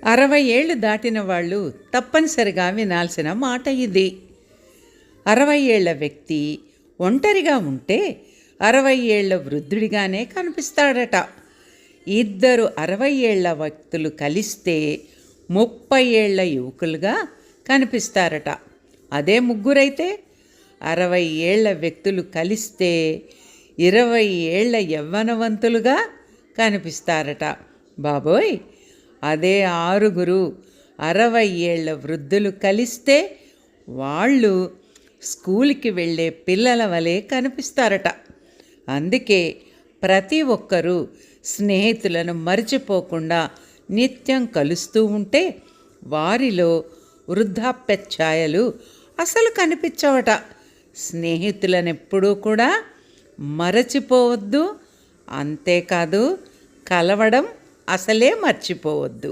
60 ఏళ్ళు దాటిన వాళ్ళు తప్పనిసరిగా వినాల్సిన మాట ఇది. 60 ఏళ్ల వ్యక్తి ఒంటరిగా ఉంటే 60 ఏళ్ల వృద్ధుడిగానే కనిపిస్తాడట. ఇద్దరు 60 ఏళ్ల వ్యక్తులు కలిస్తే 30 ఏళ్ల యువకులుగా కనిపిస్తారట. అదే ముగ్గురైతే 60 ఏళ్ల వ్యక్తులు కలిస్తే 20 ఏళ్ల యవ్వనవంతులుగా కనిపిస్తారట. బాబోయ్, అదే 6 60 ఏళ్ల వృద్ధులు కలిస్తే వాళ్ళు స్కూల్కి వెళ్ళే పిల్లల వలె కనిపిస్తారట. అందుకే ప్రతి ఒక్కరూ స్నేహితులను మర్చిపోకుండా నిత్యం కలుస్తూ ఉంటే వారిలో వృద్ధాప్య ఛాయలు అసలు కనిపించవట. స్నేహితులను ఎప్పుడూ కూడా మరచిపోవద్దు. అంతేకాదు, కలవడం అసలే మర్చిపోవద్దు.